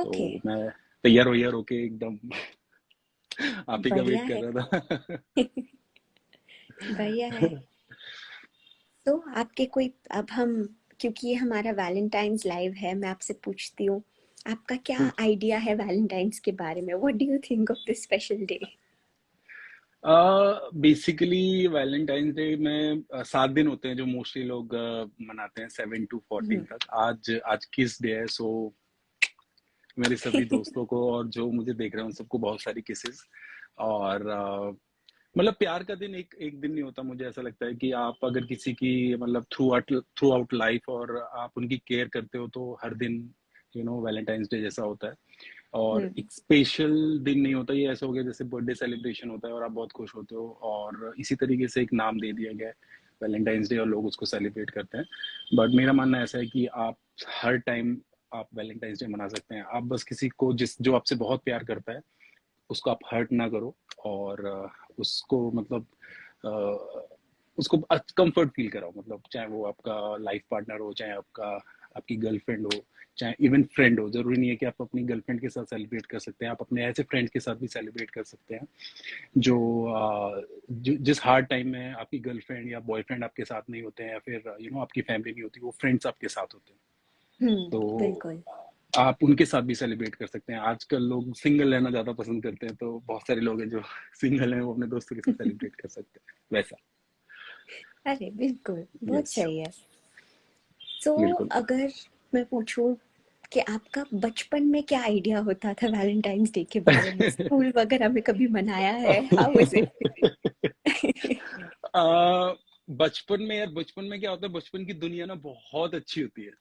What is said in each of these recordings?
Okay. तो मैं तैयार होके एकदम आप ही का बढ़िया वेट कर है। रहा था। बढ़िया है। तो आपके कोई, अब हम, क्योंकि ये हमारा वैलेंटाइंस लाइव है, मैं आपसे पूछती हूँ, आपका क्या आइडिया है वैलेंटाइंस के बारे में? What do you think of this special day? Basically Valentine's day में 7 दिन होते हैं जो मोस्टली लोग मनाते हैं, 7 to 14 तक। आज आज किस डे है? सो मेरे सभी दोस्तों को और जो मुझे देख रहे हैं उन सबको बहुत सारी किसेस। और मतलब प्यार का दिन एक एक दिन नहीं होता। मुझे ऐसा लगता है कि आप अगर किसी की मतलब थ्रू आउट लाइफ और आप उनकी केयर करते हो तो हर दिन वैलेंटाइंस डे जैसा होता है। और हम्म। एक स्पेशल दिन नहीं होता। ये ऐसा हो गया जैसे बर्थडे सेलिब्रेशन होता है और आप बहुत खुश होते हो, और इसी तरीके से एक नाम दे दिया गया है वैलेंटाइंस डे और लोग उसको सेलिब्रेट करते हैं। बट मेरा मानना ऐसा है कि आप हर टाइम आप वैलेंटाइंस डे मना सकते हैं। आप बस किसी को जो आपसे बहुत प्यार करता है उसको आप हर्ट ना करो, और उसको मतलब अ, उसको कंफर्ट फील कराओ। मतलब चाहे वो आपका लाइफ पार्टनर हो, चाहे आपकी गर्लफ्रेंड हो, चाहे इवन फ्रेंड हो। जरूरी नहीं है कि आप अपनी गर्लफ्रेंड के साथ सेलिब्रेट कर सकते हैं, आप अपने ऐसे फ्रेंड के साथ भी सेलिब्रेट कर सकते हैं जो जिस हार्ड टाइम में आपकी गर्लफ्रेंड या बॉयफ्रेंड आपके साथ नहीं होते हैं, या फिर आपकी फैमिली नहीं होती, वो फ्रेंड्स आपके साथ होते हैं। तो बिल्कुल। आप उनके साथ भी सेलिब्रेट कर सकते हैं। आजकल लोग सिंगल रहना ज्यादा पसंद करते हैं, तो बहुत सारे लोग हैं जो सिंगल हैं, वो अपने दोस्तों के साथ सेलिब्रेट कर सकते हैं वैसा। अरे बिल्कुल, बहुत यस, सही है। तो बिल्कुल। अगर मैं पूछूं कि आपका बचपन में क्या आइडिया होता था वैलेंटाइंस डे के बारे में? स्कूल वगैरह में कभी मनाया है? How was it? आ, बचपन में यार, बचपन में क्या होता है, बचपन की दुनिया ना बहुत अच्छी होती है।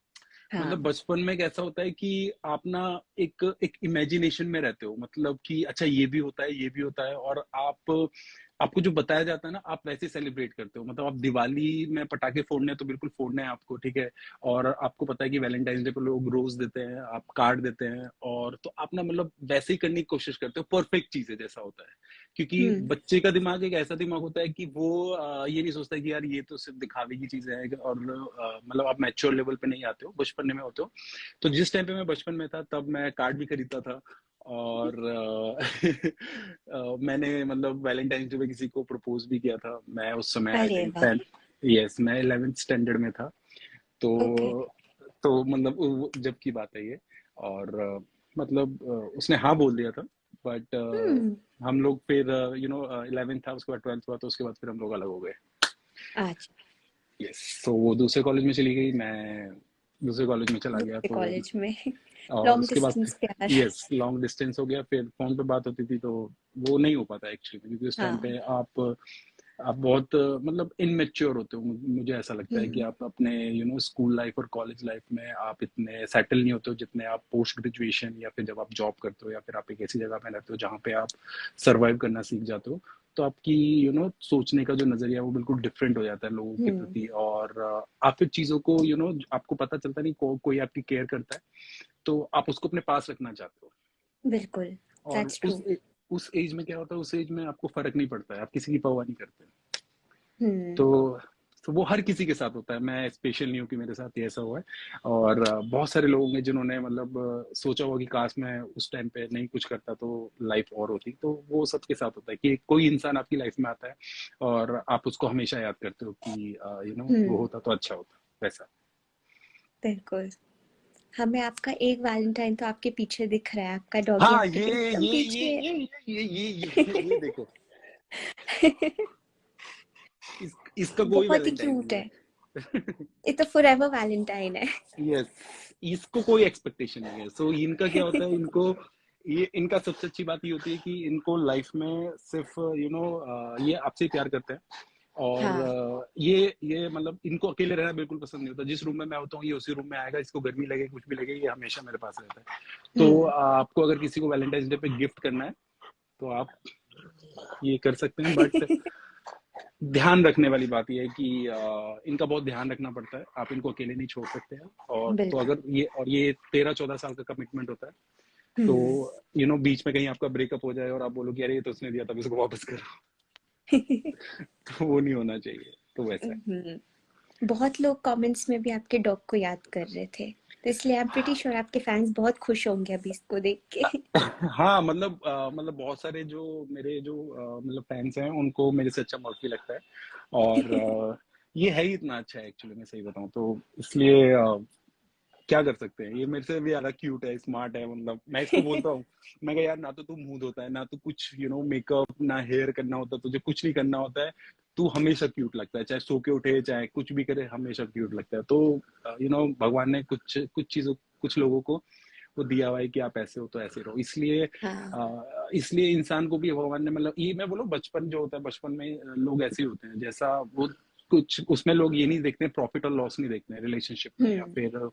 मतलब हाँ। बचपन में कैसा होता है कि आप ना एक एक इमेजिनेशन में रहते हो। मतलब कि अच्छा ये भी होता है, ये भी होता है, और आपको जो बताया जाता है ना, आप वैसे सेलिब्रेट करते हो। मतलब आप दिवाली में पटाखे फोड़ने हैं तो बिल्कुल फोड़ने हैं आपको, ठीक है। और आपको पता है कि वैलेंटाइंस डे पर लोग रोज देते हैं, आप कार्ड देते हैं, और तो आप ना मतलब वैसे ही करने की कोशिश करते हो, परफेक्ट चीज है जैसा होता है। क्योंकि हम्म। बच्चे का दिमाग एक ऐसा दिमाग होता है कि वो ये नहीं सोचता कि यार ये तो सिर्फ दिखावे की चीज है। और मतलब आप मैच्योर लेवल पे नहीं आते हो, बचपन में होते हो। तो जिस टाइम पे मैं बचपन में था तब मैं कार्ड भी खरीदता था। और मैंने मतलब वैलेंटाइन डे पे किसी को प्रपोज भी किया था। मैं उस समय आई अरे थिंक वाह। 10, यस, मैं 11th स्टैंडर्ड में था। तो ओके। मतलब जब की बात है ये। और मतलब उसने हाँ बोल दिया था। बट हम्म। हम लोग फिर 11th था, उसके बाद 12th हुआ, तो उसके बाद फिर हम लोग अलग हो गए। आज यस। तो वो दूसरे कॉलेज में चली गई, मैं दूसरे कॉलेज में चला गया। दूसरे तो कॉलेज में और लॉन्ग उसके बाद डिस्टेंस प्यार। यस, लॉन्ग डिस्टेंस हो गया। फिर फोन पे बात होती थी तो वो नहीं हो पाता एक्चुअली, क्योंकि उस टाइम हाँ। पे आप बहुत मतलब इनमेच्योर होते हो। मुझे ऐसा लगता है कि हम्म। आप अपने स्कूल लाइफ और कॉलेज लाइफ में आप इतने सेटल नहीं होते हो जितने आप पोस्ट ग्रेजुएशन, या फिर जब आप जॉब करते हो, या फिर आप एक ऐसी जगह पे रहते हो जहाँ पे आप सर्वाइव करना सीख जाते हो। तो आपकी सोचने का जो नजरिया है वो बिल्कुल डिफरेंट हो जाता है लोगों के हम्म। प्रति। और आप फिर चीजों को आपको पता चलता नहीं, कोई आपकी केयर करता है तो आप उसको अपने पास रखना चाहते हो। बिल्कुल। और दैट्स ट्रू। उस एज में क्या होता है, उस एज में आपको फर्क नहीं पड़ता है, आप किसी की परवाह नहीं करते। हम्म। तो तो वो हर किसी के साथ होता है, मैं स्पेशल नहीं हूँ कि मेरे साथ ये ऐसा हुआ है। और बहुत सारे लोग होंगे जिन्होंने मतलब सोचा होगा कि काश मैं उस टाइम पे नहीं कुछ करता तो लाइफ और होती। तो वो सबके साथ होता है कि कोई इंसान आपकी लाइफ में आता है और आप उसको हमेशा याद करते हो कि वो हम्म। होता तो अच्छा होता वैसा। बिल्कुल। हमें आपका एक वैलेंटाइन तो आपके पीछे दिख रहा है, आपका डॉगी हाँ, आपके एकदम पीछे ये है। देखो, इसका कोई बहुत ही वैलेंटाइन क्यूट नहीं है। है। ये तो फॉरएवर वैलेंटाइन है। यस, इसको कोई एक्सपेक्टेशन नहीं है। सो इनका क्या होता है, इनका सबसे अच्छी बात ये होती है कि इनको लाइफ में सिर्फ ये आपसे ही प्यार करते हैं। और हाँ। ये मतलब इनको अकेले रहना बिल्कुल पसंद नहीं होता। जिस रूम में मैं होता हूँ ये उसी रूम में आएगा, इसको गर्मी लगे कुछ भी लगे, ये हमेशा मेरे पास रहता है। तो हम्म। आपको अगर किसी को वैलेंटाइन डे पे गिफ्ट करना है तो आप ये कर सकते हैं। बट ध्यान रखने वाली बात यह है कि इनका बहुत ध्यान रखना पड़ता है, आप इनको अकेले नहीं छोड़ सकते हैं। और तो बिल्कुल। अगर ये 13-14 साल का कमिटमेंट होता है। तो हम्म। बीच में कहीं आपका ब्रेकअप हो जाए और आप बोलो कि अरे ये तो उसने दिया था, इसको वापस करो। तो वो नहीं होना चाहिए। तो वैसा है। हम्म। बहुत लोग कमेंट्स में भी आपके डॉग को याद कर रहे थे। तो इसलिए आई एम प्रीटी श्योर आपके फैंस बहुत खुश होंगे अभी इसको देख के। हाँ, मतलब बहुत सारे जो मेरे जो मतलब फैंस हैं उनको मेरे से अच्छा मर्फी लगता है। और ये है ही इतना अच्छा है एक्चुअली, मैं सही बताऊं तो। इसलिए क्या कर सकते हैं, ये मेरे से भी ज्यादा क्यूट है, स्मार्ट है। मतलब मैं इसको बोलता हूँ, मैं कहा यार ना तो तू मुंह धोता है, ना तो कुछ मेकअप, ना हेयर करना होता, तुझे कुछ नहीं करना होता है, तू हमेशा क्यूट लगता है, चाहे सो के उठे चाहे कुछ भी करे, हमेशा क्यूट लगता है। तो भगवान ने कुछ कुछ चीजों, कुछ लोगों को वो दिया हुआ है कि आप ऐसे हो तो ऐसे रहो। इसलिए हाँ। इसलिए इंसान को भी भगवान ने, मतलब ये मैं बोलूं, बचपन जो होता है, बचपन में लोग ऐसे ही होते हैं जैसा वो, कुछ उसमें लोग ये नहीं देखते हैं, प्रॉफिट और लॉस नहीं देखते हैं रिलेशनशिप में, या हम्म। फिर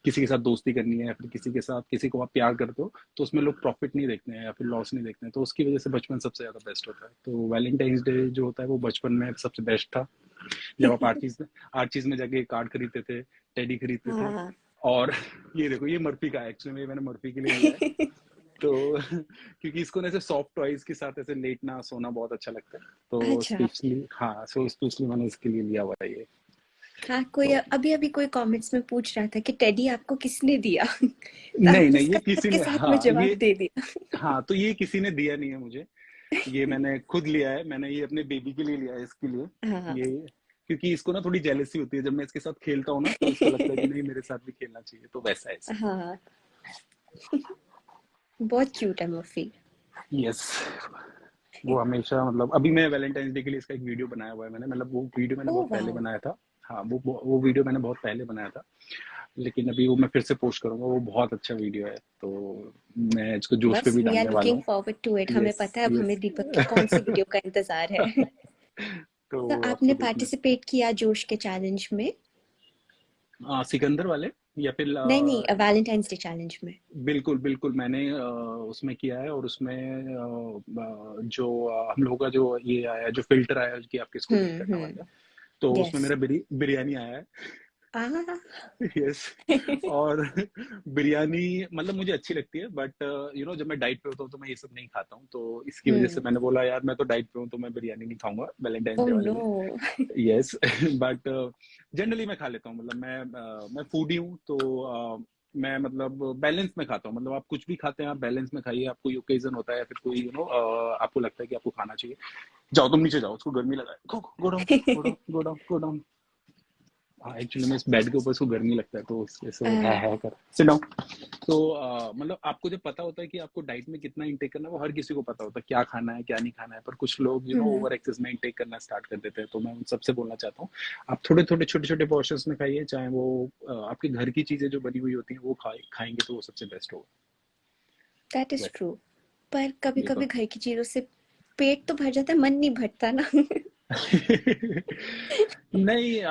किसी के साथ दोस्ती करनी है, या फिर किसी के साथ, किसी को आप प्यार करते हो तो उसमें लोग प्रॉफिट नहीं देखते हैं या फिर लॉस नहीं देखते हैं। तो उसकी वजह से बचपन सबसे ज्यादा बेस्ट होता है। तो वैलेंटाइंस डे जो होता है वो बचपन में सबसे बेस्ट था, जब आप आर्चीज में जाके कार्ड खरीदते थे, टेडी खरीदते थे। हाँ। और ये देखो, ये मर्फी का है एक्चुअली, मैंने मर्फी के लिए लिया है। तो क्योंकि इसको ना ऐसे सॉफ्ट टॉयज के साथ ऐसे लेटना सोना बहुत अच्छा लगता है, तो अच्छा। स्पेशली, हाँ, सो स्पेशली मैंने इसके लिए लिया हुआ है ये। हाँ, कोई तो अभी अभी कोई कमेंट्स में पूछ रहा था कि टेडी आपको किसने दिया। तो नहीं आपने नहीं, उसका ये साथ किसी के ने, साथ में हाँ जवाब ये, दे दिया। हाँ तो ये किसी ने दिया नहीं है मुझे, ये मैंने खुद लिया है। मैंने ये अपने बेबी के लिए लिया है, इसके लिए। हाँ। ये क्योंकि इसको ना थोड़ी जेलसी होती है, जब मैं इसके साथ खेलता हूँ ना तो इसको लगता है कि नहीं, मेरे साथ भी खेलना चाहिए, तो वैसा है इसका। हाँ, बहुत क्यूट है मफी। यस। वो हमेशा, मतलब अभी मैं वैलेंटाइन डे के लिए इसका एक वीडियो बनाया हुआ है मैंने, मतलब वो वीडियो मैंने ओह बहुत पहले वाओ। बनाया था। हाँ, वो वीडियो मैंने बहुत पहले बनाया था, लेकिन अभी वो मैं फिर से पोस्ट करूंगा। वो बहुत अच्छा वीडियो है, तो मैं इसको जोश पे बस भी वी आर डालने वाला लुकिंग हूँ। फॉरवर्ड टू इट, हमें यस, पता है अब यस। हमें दीपक के कौन सी वीडियो का इंतजार है। तो तो आपको आपने देखना। पार्टिसिपेट किया जोश के चैलेंज में? सिकंदर वाले, या फिर नहीं नहीं, वैलेंटाइंस डे चैलेंज में। बिल्कुल बिल्कुल, मैंने उसमें किया है। और उसमें जो हम लोगों का जो ये आया है, जो फिल्टर आया है कि आप किसको डेट करना हम्म। वाला है, तो उसमें यस। मेरा बिरयानी आया है। आ। यस। और बिरयानी मतलब मुझे अच्छी लगती है, बट जब मैं डाइट पे होता हूँ तो मैं ये सब नहीं खाता हूँ, तो इसकी वजह से हम्म। मैंने बोला यार मैं तो डाइट पे हूँ तो मैं बिरयानी नहीं खाऊंगा वैलेंटाइन ओह डे वाले नो। दिन। यस। बट जनरली मैं खा लेता हूँ, मतलब मैं फूडी हूँ, तो मैं मतलब बैलेंस में खाता हूँ। मतलब आप कुछ भी खाते हैं, आप बैलेंस में खाइए। आप कोई ओकेजन होता है या फिर कोई आपको लगता है कि आपको खाना चाहिए, जाओ तुम नीचे जाओ, उसको गर्मी लगा है, go go down, go down, go down, go down. हाँ, एक्चुअली मैं इस बेड के ऊपर, उसको गर्मी लगता है तो इससे वो है कर सिट डाउन। तो मतलब आपको जब पता होता है कि आपको डाइट में कितना इंटेक करना है, वो हर किसी को पता होता है क्या खाना है क्या नहीं खाना है। पर कुछ लोग हम्म। ओवर एक्सेस में इंटेक करना स्टार्ट कर देते हैं। तो मैं उन सबसे बोलना चाहता हूँ, आप थोड़े थोड़े छोटे छोटे पोर्शंस में खाइए, चाहे वो आपके घर की चीजें जो बनी हुई होती हैं वो खाएंगे तो वो सबसे बेस्ट होगा। दैट इज वैसे ट्रू। पर कभी बिल्कुल। कभी घर की चीजों से पेट तो भर जाता है, मन नहीं भरता ना। नहीं,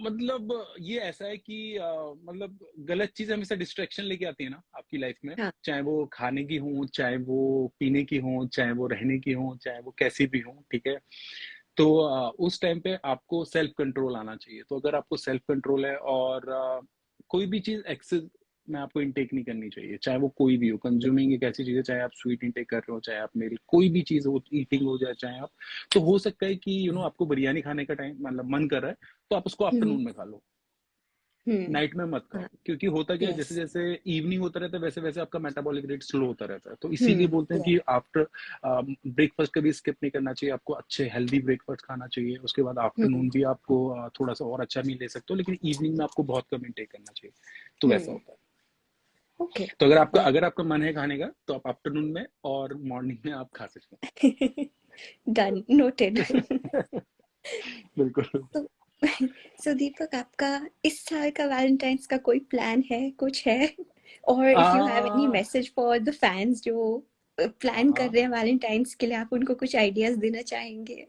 मतलब ये ऐसा है कि मतलब गलत चीजें हमेशा डिस्ट्रैक्शन लेके आती है ना आपकी लाइफ में, हाँ। चाहे वो खाने की हो, चाहे वो पीने की हो, चाहे वो रहने की हो, चाहे वो कैसी भी हो, ठीक है। तो उस टाइम पे आपको सेल्फ कंट्रोल आना चाहिए। तो अगर आपको सेल्फ कंट्रोल है, और कोई भी चीज एक्सेस में आपको इनटेक नहीं करनी चाहिए, चाहे वो कोई भी हो। कंज्यूमिंग एक ऐसी चीज है, चाहे आप स्वीट इनटेक कर रहे हो, चाहे आप मिल्क, कोई भी चीज हो, ईटिंग हो जाए, चाहे आप, तो हो सकता है कि आपको बिरयानी खाने का टाइम, मतलब मन कर रहा है, तो आप उसको हम्म। आफ्टरनून में खा लो, हम्म। नाइट में मत खाओ। हाँ। क्योंकि होता क्या है, जैसे यस। जैसे इवनिंग होता रहता है वैसे वैसे आपका मेटाबॉलिक रेट स्लो होता रहता है। तो इसीलिए हम्म। बोलते हैं या। कि आफ्टर ब्रेकफास्ट कभी स्किप नहीं करना चाहिए, आपको अच्छे हेल्दी ब्रेकफास्ट खाना चाहिए। उसके बाद हम्म। आफ्टरनून भी आपको थोड़ा सा और अच्छा मील ले सकते हो, लेकिन इवनिंग में आपको बहुत कम इंटेक करना चाहिए। तो वैसा हम्म। होता है। ओके। तो नाइस। अगर आपका मन है खाने का, तो आप आफ्टरनून में और मॉर्निंग में आप खा सकते डन, नोटेड। हैं। बिल्कुल। तो सो दीपक, आपका इस साल का वैलेंटाइंस का कोई प्लान है, कुछ है? और if you have any uh, message for the fans जो प्लान कर हाँ, रहे हैं वैलेंटाइंस के लिए, आप उनको कुछ आइडियाज देना चाहेंगे?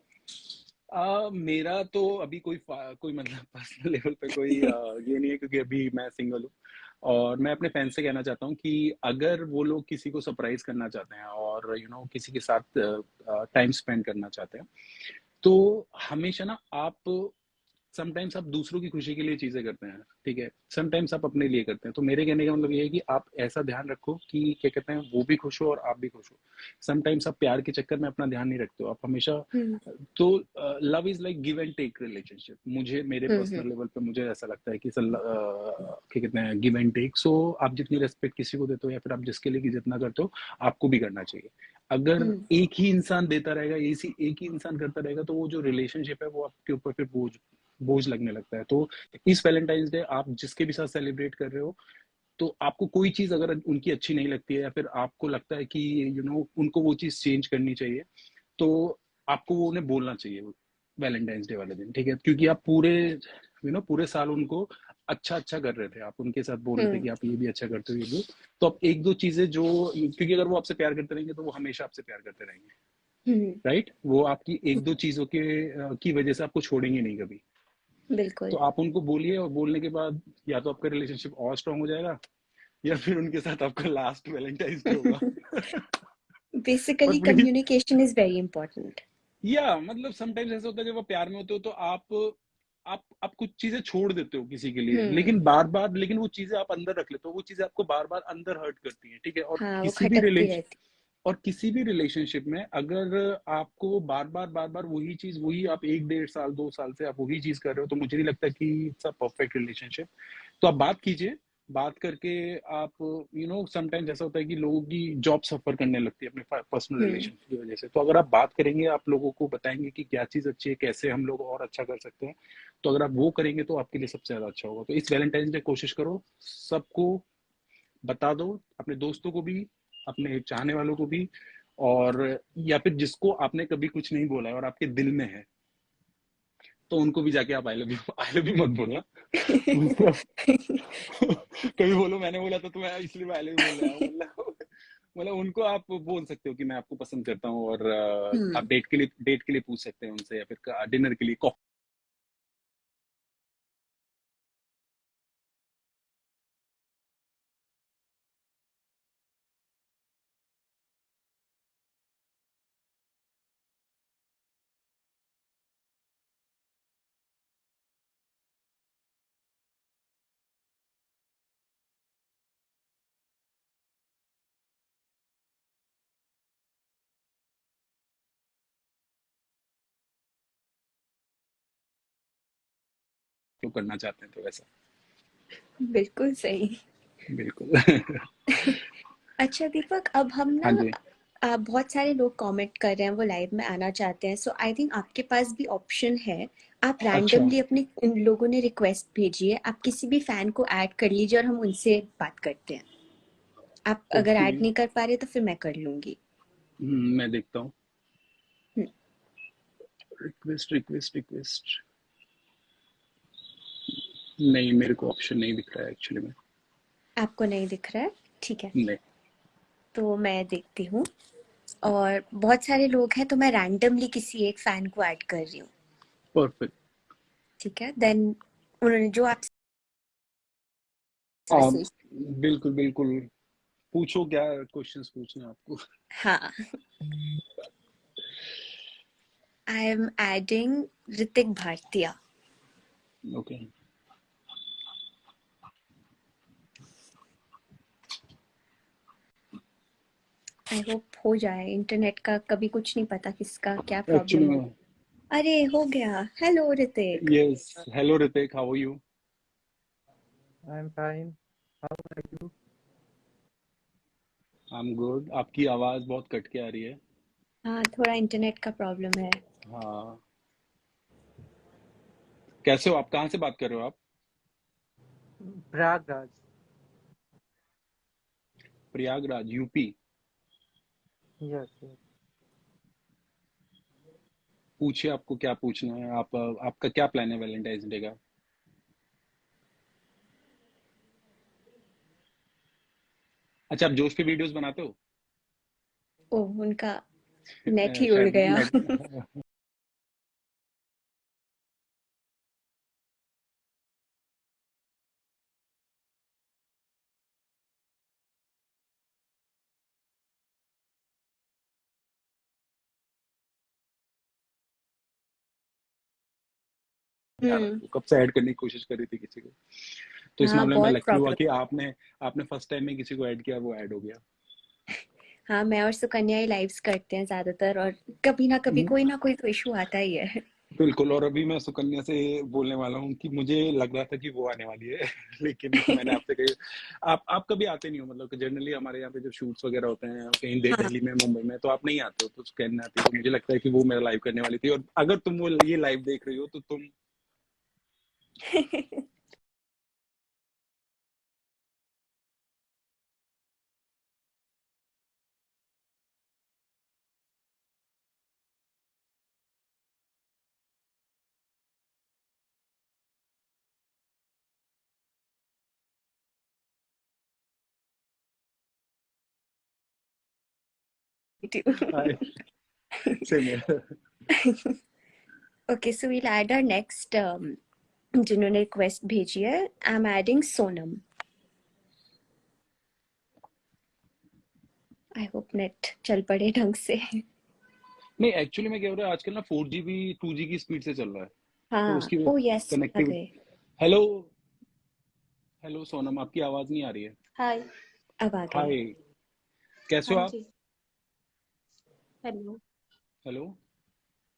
मेरा तो अभी कोई मतलब पर्सनल लेवल पे कोई ये नहीं है, क्योंकि अभी मैं सिंगल हूँ। और मैं अपने फैंस से कहना चाहता हूँ कि अगर वो लोग किसी को सरप्राइज करना चाहते हैं, और किसी के साथ टाइम स्पेंड करना चाहते हैं, तो हमेशा ना आप समटाइम्स आप दूसरों की खुशी के लिए चीजें करते हैं, ठीक है, समटाइम्स आप अपने लिए करते हैं। तो मेरे कहने का मतलब ये है कि आप ऐसा ध्यान रखो कि क्या कहते हैं, वो भी खुश हो और आप भी खुश हो। समटाइम्स आप प्यार के चक्कर में अपना ध्यान नहीं रखते हो, आप हमेशा। हम्म तो love is like give and take relationship, मुझे मेरे हम्म पर्सनल लेवल पे मुझे ऐसा लगता है कि क्या कहते हैं, गिव एंड टेक। सो आप जितनी रेस्पेक्ट किसी को देते हो या फिर आप जिसके लिए जितना करते हो, आपको भी करना चाहिए। अगर हम्म एक ही इंसान देता रहेगा, इसी एक ही इंसान करता रहेगा, तो वो जो रिलेशनशिप है वो आपके ऊपर फिर बोझ बोझ लगने लगता है। तो इस वैलेंटाइंस डे आप जिसके भी साथ सेलिब्रेट कर रहे हो, तो आपको कोई चीज अगर उनकी अच्छी नहीं लगती है या फिर आपको लगता है कि उनको वो चीज चेंज करनी चाहिए, तो आपको वो उन्हें बोलना चाहिए वैलेंटाइंस डे वाले दिन, ठीक है, क्योंकि आप पूरे पूरे साल उनको अच्छा अच्छा कर रहे थे, आप उनके साथ बोल रहे थे हम्म कि आप ये भी अच्छा करते हो, ये भी। तो अब एक दो चीजें जो, क्योंकि अगर वो आपसे प्यार करते रहेंगे तो वो हमेशा आपसे प्यार करते रहेंगे, हम्म, राइट, वो आपकी एक दो चीजों के की वजह से आपको छोड़ेंगे नहीं कभी। तो बिल्कुल। आप उनको बोलिए, और बोलने के बाद या तो आपका रिलेशनशिप और स्ट्रांग हो जाएगा, या फिर उनके साथ आपका लास्ट वैलेंटाइंस डे होगा। और basically please, communication is very important. या मतलब समटाइम्स ऐसा होता है जब आप प्यार में होते हो तो आप कुछ चीजें छोड़ देते हो किसी के लिए, हम्म, लेकिन बार बार, लेकिन वो चीजें आप अंदर रख लेते हो, वो चीजें आपको बार बार अंदर हर्ट करती हैं, ठीक है। हाँ वो खटकती रहती। और किसी भी रिलेशनशिप में अगर आपको बार बार वही चीज, वही आप एक डेढ़ साल 2 साल से आप वही चीज कर रहे हो, तो मुझे नहीं लगता कि इट्स अ परफेक्ट रिलेशनशिप। तो आप बात कीजिए, बात करके आप समटाइम्स ऐसा होता है कि लोगों की जॉब सफर करने लगती है अपने पर्सनल हम्म रिलेशन की वजह से। तो अगर आप बात करेंगे, आप लोगों को बताएंगे कि क्या चीज अच्छी है, कैसे हम लोग और अच्छा कर सकते हैं, तो अगर आप वो करेंगे तो आपके लिए सबसे ज्यादा अच्छा होगा। तो इस वैलेंटाइन डे कोशिश करो, सबको बता दो, अपने दोस्तों को भी, अपने चाहने वालों को भी, और या फिर जिसको आपने कभी कुछ नहीं बोला है और आपके दिल में है, तो उनको भी जाके आप आई लव यू मत बोलना। मतलब कभी बोलो मैंने बोला था, तो मैं इसलिए मैं आई लव यू बोल रहा हूँ, मतलब उनको आप बोल सकते हो कि मैं आपको पसंद करता हूँ, और आप हम्म, डेट के लिए पूछ सकते हैं उनसे, या फिर डिनर के लिए कॉफी तो करना चाहते हैं, तो वैसा। बिल्कुल सही। बिल्कुल। अच्छा दीपक, अब हम हाँ ना जी। बहुत सारे लोग कमेंट कर रहे हैं, वो लाइव में आना चाहते हैं, सो आई थिंक आपके पास भी ऑप्शन है। आप अच्छा। रैंडमली अपने, इन लोगों ने रिक्वेस्ट भेजी है, आप किसी भी फैन को ऐड कर लीजिए और हम उनसे बात करते हैं। आप अगर ओके। ऐड नहीं कर पा रहे तो फिर मैं कर लूंगी। मैं देखता हूँ। हम्म, रिक्वेस्ट रिक्वेस्ट रिक्वेस्ट, नहीं, मेरे को ऑप्शन नहीं दिख रहा है एक्चुअली में। आपको नहीं दिख रहा है? ठीक है, नहीं। तो मैं देखती हूँ। और बहुत सारे लोग हैं, तो मैं रैंडमली किसी एक फैन को ऐड कर रही हूँ। परफेक्ट। ठीक है, देन उन्होंने जो आपसे आप मैसेज। बिल्कुल बिल्कुल पूछो, क्या क्वेश्चंस पूछना है आपको। हाँ, आई am adding Hrithik Bharatiya. Okay. I hope हो जाए, इंटरनेट का कभी कुछ नहीं पता किसका क्या एक्चुअली प्रॉब्लम हो। में, अरे हो गया, hello Hrithik. Yes, hello Hrithik, how are you? I'm fine. How are you? I am good. आपकी आवाज बहुत कट के आ रही है। हाँ, थोड़ा इंटरनेट का प्रॉब्लम है। हाँ। कैसे हो आप, कहाँ से बात कर रहे हो आप? Pragraj. Prayagraj, UP. Yes, yes. पूछिए, आपको क्या पूछना है, आप आपका क्या प्लान है वैलेंटाइंस डे का? अच्छा, आप जोश पे वीडियोस बनाते हो? ओह, उनका नेट ही उड़ शायद गया। नेट याद है, वो कब से ऐड करने की कोशिश कर रही थी किसी को। तो इस हाँ मामले में मैं बहुत लकी हुआ प्रॉब्लम। कि आपने आपने फर्स्ट टाइम में किसी को ऐड किया, वो ऐड हो गया। हाँ मैं और सुकन्या ही लाइव्स करते हैं ज्यादातर, और कभी ना कोई तो इशू आता ही है। बिल्कुल। और अभी मैं सुकन्या से बोलने वाला हूँ कि मुझे लग रहा था कि वो आने वाली है लेकिन मैंने आपसे कही, आप कभी आते नहीं हो, मतलब कि जनरली हमारे यहाँ पे जब शूट्स वगैरह होते हैं कहीं हाँ। दिल्ली में, मुंबई में, तो आप नहीं आते हो, तो सुकन्या आती है। तो मुझे लगता है कि वो मेरा लाइव करने वाली थी, और अगर तुम वो ये लाइव देख रही हो तो तुम हाय सेम है। Okay, so we'll add our next, जिन्होंने रिक्वेस्ट भेजी है। I am adding Sonam. I hope net चल पड़े ढंग से। नहीं, एक्चुअली मैं क्या हो रहा है आजकल ना, 4G भी 2G की स्पीड से चल रहा है, तो हाँ, उसकी ओ यस आ कनेक्टिव। गए। हेलो, हेलो सोनम, आपकी आवाज नहीं आ रही है। हाय। अब आ गए। हाय, कैसे हाँ हो आप? जी। हेलो। हेलो,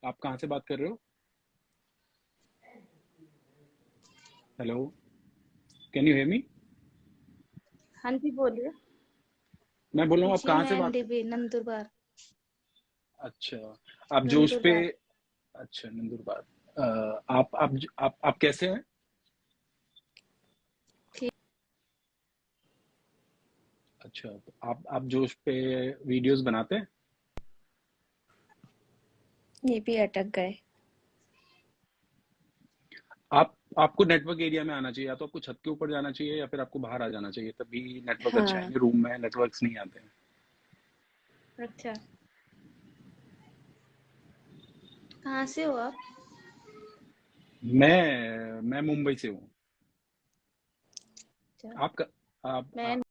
आप कहाँ से बात कर रहे हो? Hello, can you hear me? हाँ जी, बोलिए। मैं बोल रहा हूँ आप जी, कहाँ मैं से बात। एनडीबी नंदुरबार। अच्छा, आप जोश पे। नंदुरबार। अच्छा, नंदुरबार। आप कैसे हैं? ठीक। अच्छा, तो आप जोश पे वीडियोस बनाते हैं? ये भी अटक गए। आपको नेटवर्क एरिया में आना चाहिए, या तो आपको छत के ऊपर जाना चाहिए या फिर आपको बाहर आ जाना चाहिए, तभी नेटवर्क अच्छे हाँ। आएंगे। रूम में नेटवर्क्स नहीं आते हैं। अच्छा, कहाँ से हो आप? मैं मुंबई से हूँ। अच्छा। आप मैं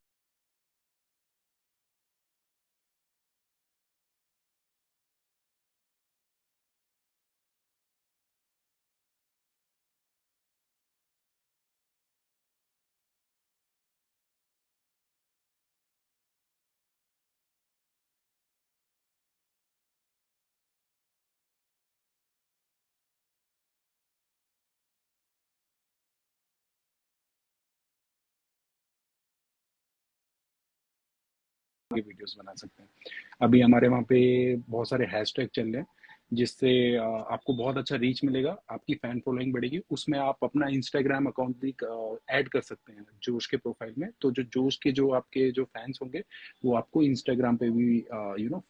वीडियोस बना सकते हैं। अभी हमारे वहाँ पे बहुत सारे हैशटैग चल रहे हैं, जिससे आपको बहुत अच्छा रीच मिलेगा, आपकी फैन फॉलोइंग बढ़ेगी। उसमें आप अपना इंस्टाग्राम अकाउंट भी ऐड कर सकते हैं जोश के प्रोफाइल में, तो जो जोश के जो आपके जो फैंस होंगे वो आपको इंस्टाग्राम पे भी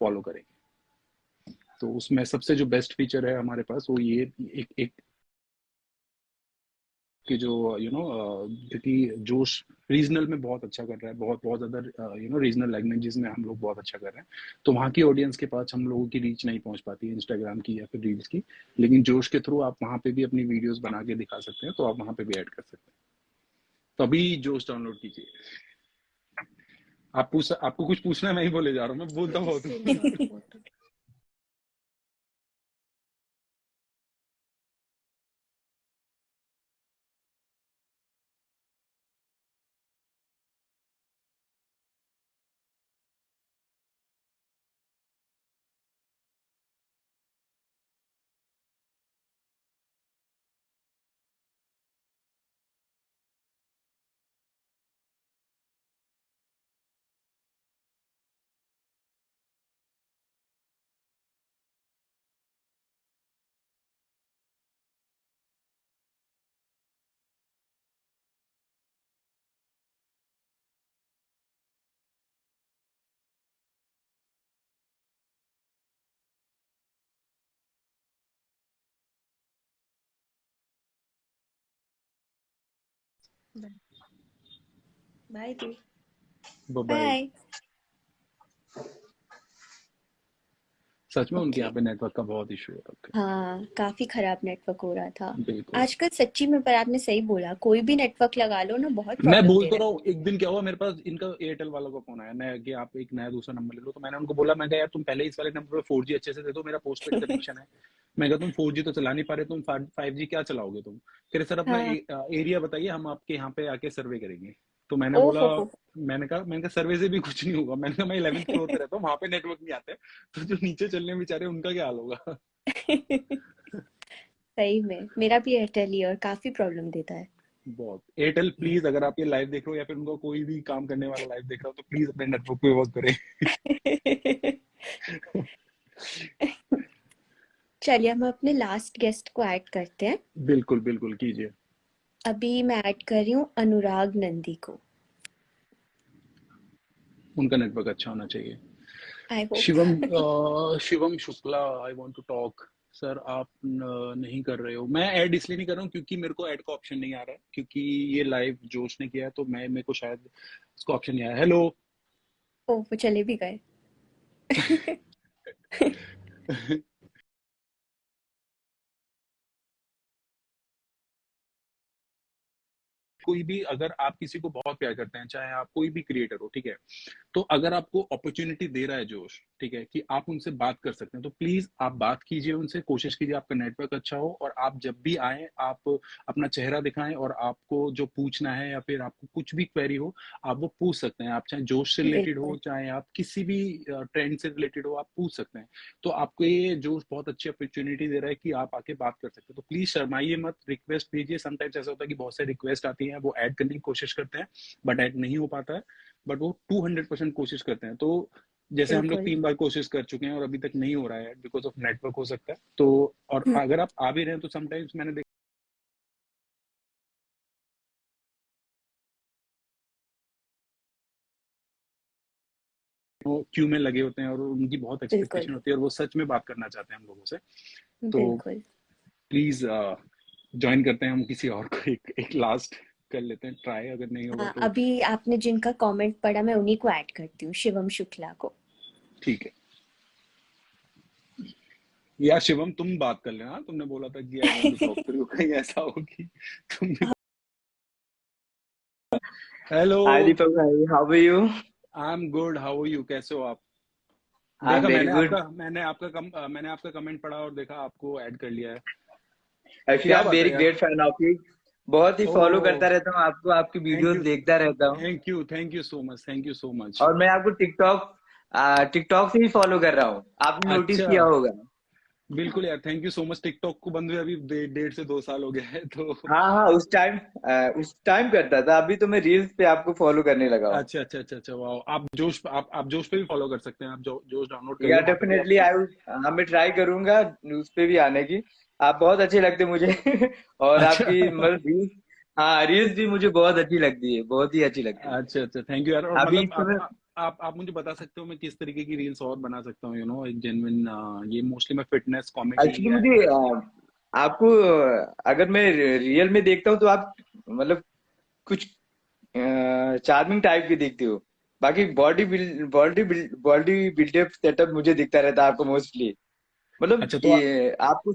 फॉलो करेंगे। तो उसमें सबसे जो बेस्ट फीचर है हमारे पास वो ये एक कि जो क्योंकि जोश रीजनल में बहुत अच्छा कर रहा है, बहुत बहुत ज़्यादा रीजनल लैंग्वेजेस में हम लोग बहुत अच्छा कर रहे हैं, तो वहाँ की ऑडियंस के पास हम लोगों की रीच नहीं पहुँच पाती है इंस्टाग्राम की या फिर रील्स की। लेकिन जोश के थ्रू आप वहाँ पे भी अपनी वीडियोस बना के दिखा सकते हैं, तो आप वहाँ पे भी ऐड कर सकते हैं। तो अभी जोश डाउनलोड कीजिए। आपको कुछ पूछना है? मैं ही बोले जा रहा हूँ, मैं बोलता बहुत हूँ। Screenshot photo. बाय दी। बाय। बाय। सच में उनके ओके। यहाँ पे नेटवर्क का बहुत इशू हो रखा हाँ, काफी खराब नेटवर्क हो रहा था है। बिल्कुल। आजकल सच्ची में। पर आपने सही बोला, कोई भी नेटवर्क लगा लो ना, बहुत मैं प्रॉब्लम बोल दे तो रहा रहा हूँ, एक दिन क्या हुआ, मेरे पास इनका एयरटेल वालों का फोन आया नया कि आप एक नया दूसरा नंबर ले लो। तो मैंने उनको बोला, मैं कहा यार तुम पहले इस वाले नंबर पे 4G अच्छे से दे दो, मेरा पोस्ट पेड है। कनेक्शन है। मैं कहा तुम 4G तो चला नहीं पा रहे, तुम 5G क्या चलाओगे तुम? कह रहे सर अपना हाँ। एरिया बताइए, हम आपके यहाँ पे आके सर्वे करेंगे। तो मैंने ओ बोला, हो। मैंने कहा सर्वे से भी कुछ नहीं होगा। मैंने कहा मैं 11th फ्लोर पे रहता हूँ, वहां पे नेटवर्क नहीं आते, तो जो नीचे चलने बेचारे उनका क्या हाल होगा। सही में मेरा भी एयरटेल ही है और काफी प्रॉब्लम देता है। बहुत। एयरटेल प्लीज, अगर आप ये लाइव देख रहे हो या फिर उनको कोई भी काम करने वाला लाइव देख रहा हो, तो प्लीज अपने नेटवर्क पे वर्क करें। चलिए हम अपने लास्ट गेस्ट को ऐड करते हैं। बिल्कुल बिल्कुल कीजिए। अभी मैं ऐड कर रही हूँ अनुराग नंदी को। उनका नेटवर्क अच्छा होना चाहिए। I hope. Shivam Shukla, I want to talk. Sir आप नहीं कर रहे हो। मैं ऐड इसलिए नहीं कर रहा हूँ क्योंकि मेरे को ऐड का ऑप्शन नहीं आ रहा है, क्योंकि ये लाइव जोश ने किया है, तो मेरे को शायद उसका ऑप्शन नहीं आया। हेलो। ओ, वो चले भी गए। कोई भी, अगर आप किसी को बहुत प्यार करते हैं, चाहे आप कोई भी क्रिएटर हो, ठीक है, तो अगर आपको अपॉर्चुनिटी दे रहा है जोश, ठीक है, कि आप उनसे बात कर सकते हैं, तो प्लीज आप बात कीजिए उनसे, कोशिश कीजिए आपका नेटवर्क अच्छा हो, और आप जब भी आए आप अपना चेहरा दिखाएं, और आपको जो पूछना है या फिर आपको कुछ भी क्वेरी हो, आप वो पूछ सकते हैं। आप चाहे जोश से रिलेटेड हो, बिल्कुल। चाहे आप किसी भी ट्रेंड से रिलेटेड हो, आप पूछ सकते हैं। तो आपको ये जोश बहुत अच्छी अपॉर्चुनिटी दे रहा है कि आप आके बात कर सकते हैं। तो प्लीज शर्माइए मत, रिक्वेस्ट भेजिए। समटाइम्स ऐसा होता है कि बहुत सारी रिक्वेस्ट आती है, वो ऐड करने की कोशिश करते हैं, बट ऐड नहीं हो पाता है, बट वो 200% कोशिश करते हैं। तो जैसे हम लोग बिल्कुल। 3 बार कोशिश कर चुके हैं और अभी तक नहीं हो रहा है, बिकॉज ऑफ नेटवर्क हो सकता है। तो और हम्म। अगर आप आ भी रहे हैं, तो समटाइम्स मैंने देखा वो क्यू में लगे होते हैं और उनकी बहुत बिल्कुल। एक्सपेक्टेशन होती है, और वो सच में बात करना चाहते हैं हम लोगों से। तो बिल्कुल। प्लीज ज्वाइन करते हैं हम किसी और को, एक लास्ट कर लेते हैं ट्राई, अगर नहीं होगा हाँ, तो अभी आपने जिनका कमेंट पढ़ा मैं उन्हीं को ऐड करती हूँ, शिवम शुक्ला को। ठीक है। यार शिवम तुम बात कर लेना, तुमने बोला था कि I want to talk to you, कहीं ऐसा हो कि तुम भी। Hello. Hi Deepak bhai, how are you? I am good, how are you, कैसे हो आप? I'm देखा, very good. मैंने आपका कमेंट पढ़ा और देखा आपको ऐड कर लिया है। Actually, क्या I'm बात है very यार। great fan of you. बहुत ही फॉलो ओह, करता रहता हूँ आपको, आपकी थैंक वीडियोस यू, देखता रहता हूँ। Thank you so much. और मैं आपको टिकटॉक से ही फॉलो कर रहा हूँ, आपने नोटिस अच्छा, किया होगा। बिल्कुल यार, thank you so much. TikTok को बंद हुए अभी 1.5 से 2 साल हो गए हैं, तो हाँ हाँ, उस टाइम करता था, अभी तो मैं रील्स पे आपको फॉलो करने लगा हूँ। अच्छा अच्छा अच्छा अच्छा, वाह। आप जोश पे भी फॉलो कर सकते हैं, आप जोश डाउनलोड करिए, या वहां पे भी डेफिनेटली आपको। हाँ, मैं ट्राई करूंगा न्यूज पे भी आने की। आप बहुत अच्छे लगते मुझे। और अच्छा। आपकी मतलब रील्स, हाँ रील्स भी मुझे बहुत अच्छी लगती है, बहुत ही अच्छी लगती है। अच्छा अच्छा, थैंक यू यार। और अभी इस मतलब समय आप मुझे बता सकते हो मैं किस तरीके की रील्स और बना सकता हूँ, एक जेन्युइन, ये मोस्टली मैं फिटनेस, कॉमेडी एक्चुअली या। मुझे आपको अगर मैं रियल में देखता हूँ तो आप मतलब कुछ चार्मिंग टाइप की दिखती हो। बाकी बॉडी बिल्डअप सेटअप मुझे दिखता रहता है आपको मोस्टली। मतलब अच्छा तो ये आपको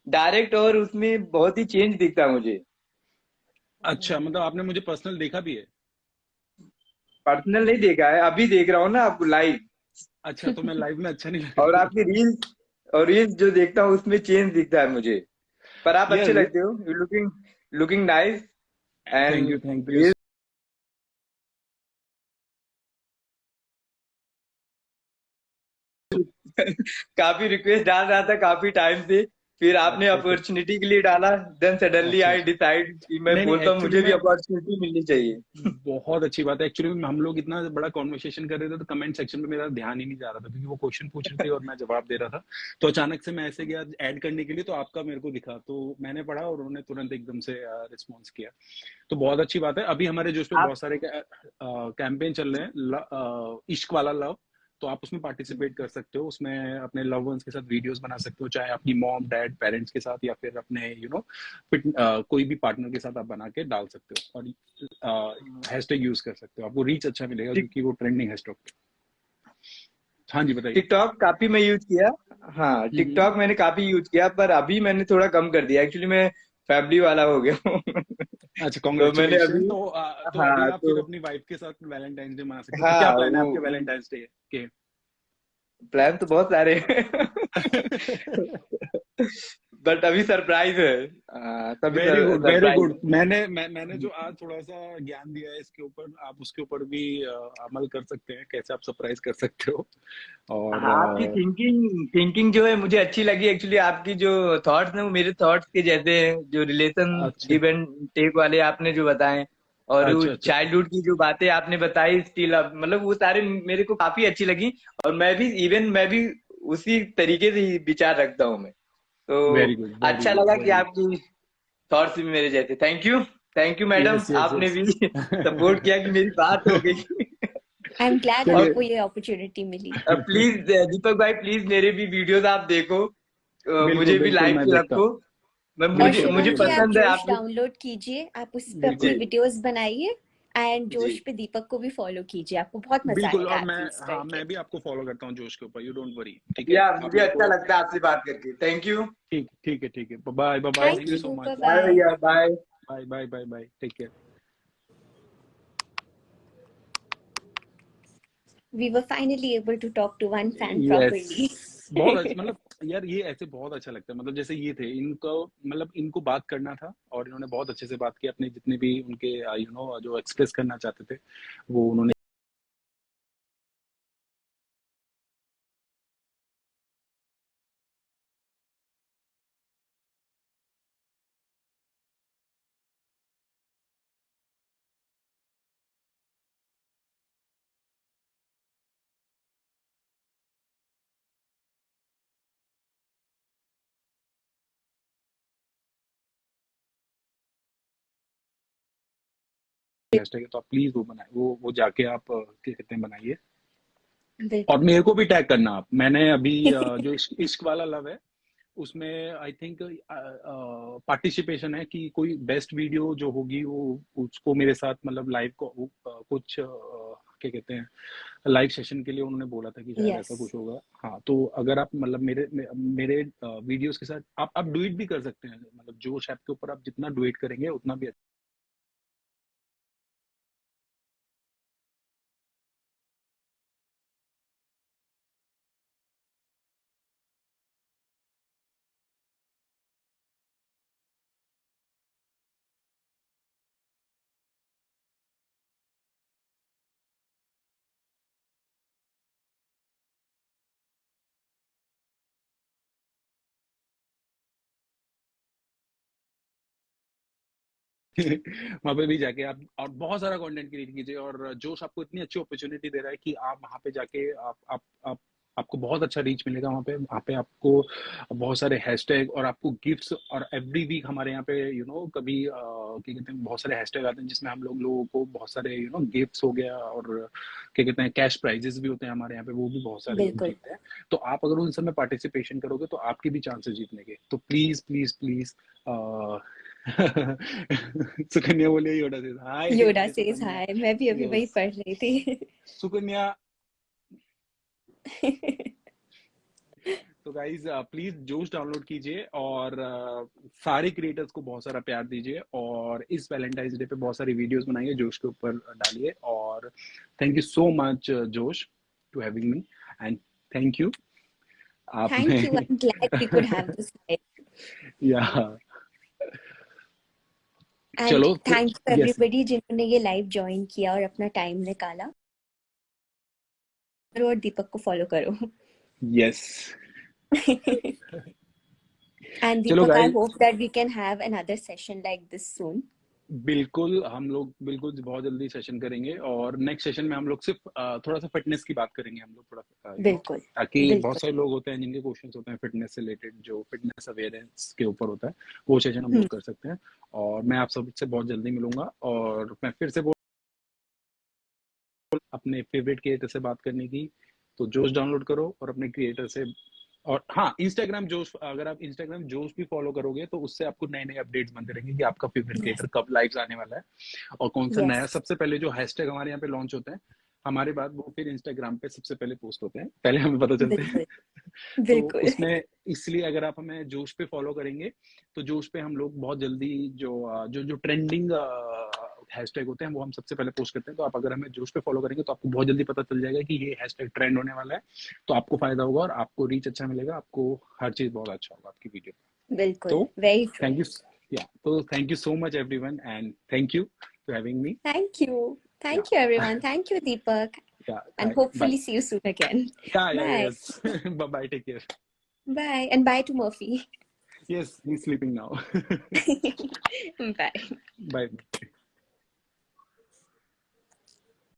डायरेक्ट और उसमें बहुत ही चेंज दिखता है मुझे। अच्छा, मतलब आपने मुझे पर्सनल देखा भी है? पर्सनल नहीं देखा है, अभी देख रहा हूँ ना आपको लाइव। अच्छा, तो मैं लाइव में अच्छा नहीं लग और रहा आपकी रील्स जो देखता हूँ उसमें चेंज दिखता है मुझे। पर आप हूँ अच्छे यार। लगते हो, you looking looking nice and thank you. काफी रिक्वेस्ट डाल रहा था काफी टाइम से, फिर आपने अच्छा अच्छा अपॉर्चुनिटी के लिए डाला, देन सडनली अच्छा आई अच्छा। डिसाइड कि मैं नहीं नहीं, बोलता हूँ एक्चुअली मुझे भी में अपॉर्चुनिटी मिलनी चाहिए। बहुत अच्छी बात है। एक्चुअली में हम लोग इतना बड़ा कॉन्वर्सेशन कर रहे थे, तो कमेंट सेक्शन में मेरा ध्यान ही नहीं जा रहा था, क्योंकि वो क्वेश्चन पूछ रही थी और मैं जवाब दे रहा था। तो अचानक से मैं ऐसे गया ऐड करने के लिए, तो आपका मेरे को दिखा, तो मैंने पढ़ा और उन्होंने तुरंत एकदम से रिस्पॉन्स किया। तो बहुत अच्छी बात है। अभी हमारे जोश पे आप बहुत सारे कैंपेन चल रहे हैं, इश्क वाला लव। तो आप उसमें पार्टिसिपेट कर सकते हो, उसमें अपने लव वंस के साथ वीडियोस बना सकते हो, चाहे अपनी मॉम डैड पेरेंट्स के साथ, या फिर अपने कोई भी पार्टनर के साथ आप बना के डाल सकते हो, और हैशटैग यूज कर सकते हो, आपको रीच अच्छा मिलेगा टिक क्योंकि वो ट्रेंडिंग हैशटैग। हाँ जी, बताइए। टिकटॉक काफी मैं यूज किया। हाँ, टिकटॉक मैंने काफी यूज किया, पर अभी मैंने थोड़ा कम कर दिया। एक्चुअली मैं फैमिली वाला हो गया हूँ। अच्छा, तो मैंने कांग्रेचुलेशन। अभी, तो अभी हाँ आप फिर तो, अपनी वाइफ के साथ वैलेंटाइंस डे मना सकते हो। तो क्या हाँ प्लान है वो आपके वैलेंटाइंस डे के? प्लान तो बहुत सारे हैं। बट अभी सरप्राइज है। तभी very good, very surprise good. है। मैंने जो आज थोड़ा सा ज्ञान दिया है इसके ऊपर, आप उसके ऊपर भी अमल कर सकते हैं, कैसे आप सरप्राइज कर सकते हो। और हाँ, आपकी थिंकिंग थिंकिंग जो है मुझे अच्छी लगी। एक्चुअली आपकी जो थॉट्स हैं वो मेरे थॉट्स के जैसे हैं, जो रिलेशन अच्छा गिव एंड टेक वाले आपने जो बताए, और वो अच्छा अच्छा। चाइल्डहुड की जो बातें आपने बताई स्टिल अब, मतलब वो सारे मेरे को काफी अच्छी लगी। और मैं भी उसी तरीके से ही विचार रखता हूँ मैं। वेरी तो गुड, वेरी अच्छा गुड, लगा कि वेरी आपकी थॉट्स भी मेरे जैसे। Thank you good. Madam, yes yes आपने यस। भी सपोर्ट किया कि मेरी बात हो गई। आई एम ग्लैड और चलिए। आपको ये अपॉर्चुनिटी मिली। प्लीज दीपक भाई, प्लीज मेरे भी वीडियोस आप देखो, बिल्कुल मुझे भी बिल्कुल, लाइव मैं पे देखता हूँ। रखो। मैं और मुझे बिल्कुल मुझे शिवम बिल्कुल जी, आप बिल्कुल पसंद है जोश आप लोग। डाउनलोड कीजिए, आप उस पे बिल्कुल अपनी जी वीडियोस बनाइए एंड जी। जोश पे दीपक को भी फॉलो कीजिए, आपको बहुत मजा बिल्कुल। आएगा और मैं, एटलीस्ट हाँ, करके। मैं भी आपको फॉलो करता हूँ जोश के ऊपर, यू डोंट वरी, ठीक है? या आप मुझे मेरे अच्छा को, लगता है आपसे बात करके। Thank you. ठीक ठीक है, ठीक है। Bye bye bye, thank thank you you, so bye much. Bye bye. भैया, bye. Bye bye bye bye, take care. We were finally able to talk to one fan properly. Yes, बहुत अच्छा। मतलब यार ये ऐसे बहुत अच्छा लगता है, मतलब जैसे ये थे, इनको मतलब इनको बात करना था और इन्होंने बहुत अच्छे से बात की, अपने जितने भी उनके जो एक्सप्रेस करना चाहते थे वो उन्होंने। हैशटैग है, तो आप प्लीज वो बनाए, वो जाके आप क्या कहते हैं, बनाइए। और बिल्कुल। मेरे को भी टैग करना आप। मैंने अभी जो इश्क वाला लव है उसमें आई थिंक पार्टिसिपेशन है कि कोई बेस्ट वीडियो जो होगी वो उसको मेरे साथ मतलब लाइव को कुछ क्या कहते हैं, लाइव सेशन के लिए उन्होंने बोला था कि शायद यस, ऐसा कुछ होगा। हाँ, तो अगर आप मतलब मेरे वीडियोस के साथ आप डुएट भी कर सकते हैं, मतलब जोश ऐप के ऊपर आप जितना डुएट करेंगे उतना भी अच्छा। वहां पे भी जाके आप और बहुत सारा कंटेंट क्रिएट कीजिए, और जोश आपको इतनी अच्छी अपॉर्चुनिटी दे रहा है कि आप वहां पे जाके आप आपको बहुत अच्छा रीच मिलेगा वहां पे आपको बहुत सारे हैशटैग और आपको गिफ्ट्स, और एवरी वीक हमारे यहाँ पे कभी क्या कहते हैं, बहुत सारे हैशटैग आते हैं जिसमें हम लोगों को बहुत सारे गिफ्ट्स हो गया, और क्या कहते हैं, कैश प्राइजेस भी होते हैं हमारे यहाँ पे, वो भी बहुत सारे लोग बिल्कुल। जीतते हैं। तो आप अगर उन सब में पार्टिसिपेशन करोगे तो आपके भी चांसेस जीतने के। तो प्लीज प्लीज प्लीज सुकन्या बोलिए, योडा से हाय। योडा हाय सेज सुकन्या। हाय, मैं भी अभी वही यस पढ़ रही थी। सुकन्या। तो गाइज प्लीज जोश डाउनलोड कीजिए, और सारे क्रिएटर्स को बहुत सारा प्यार दीजिए, और इस वैलेंटाइंस डे पे बहुत सारी वीडियोस बनाइए, जोश के ऊपर डालिए। और thank you so much Josh to having me, and thank you आपने। Thank you, I am glad we could have this live yeah and चलो फिर। थैंक यू यस एवरीबॉडी जिन्होंने ये लाइव ज्वाइन किया और अपना टाइम निकाला। और दीपक को फॉलो करो। यस। एंड चलो Deepak, hi guys, hope that we can have another session like this soon. बिल्कुल हम लोग बिल्कुल बहुत जल्दी सेशन करेंगे, और नेक्स्ट सेशन में हम लोग सिर्फ थोड़ा सा फिटनेस की बात करेंगे, हम लोग थोड़ा बिल्कुल। ताकि बहुत बिल्कुल। सारे लोग होते हैं जिनके क्वेश्चंस होते हैं फिटनेस से रिलेटेड, जो फिटनेस अवेयरनेस के ऊपर होता है, वो सेशन हम लोग कर सकते हैं। और मैं आप सबसे बहुत जल्दी मिलूंगा, और मैं फिर से अपने फेवरेट क्रिएटर से बात करने की। तो जोश डाउनलोड करो और अपने क्रिएटर से, और हाँ, इंस्टाग्राम जोश, अगर आप इंस्टाग्राम जोश भी फॉलो करोगे तो उससे आपको नए नए अपडेट्स बनते रहेंगे कि आपका फेवरेट यस। क्रिएटर कब लाइव आने वाला है, और कौन सा नया यस। सबसे पहले जो हैशटैग हमारे यहाँ पे लॉन्च होता है हमारे बाद वो फिर इंस्टाग्राम पे सबसे पहले पोस्ट होते हैं, पहले हमें पता चलते हैं। बिल्कुल तो बिल्कुल उसमें इसलिए अगर आप हमें जोश पे फॉलो करेंगे तो जोश पे हम लोग बहुत जल्दी जो ट्रेंडिंग हैशटैग होते हैं वो हम सबसे पहले पोस्ट करते हैं। तो आप अगर हमें जोश पे फॉलो करेंगे तो आपको बहुत जल्दी पता चल जाएगा कि ये हैशटैग ट्रेंड होने वाला है, तो आपको फायदा होगा और आपको रीच अच्छा मिलेगा, आपको हर चीज बहुत अच्छा होगा आपकी वीडियो। बिल्कुल तो वेरी ट्रू। थैंक यू, या तो thank you so much everyone and thank you for having me. Thank you. या Thank you, everyone. Thank you, Deepak. Yeah And bye. hopefully see you soon again. Yeah Bye. Yes bye bye, take care. Bye. And bye to Murphy. Yes, he's sleeping now. Bye. Bye.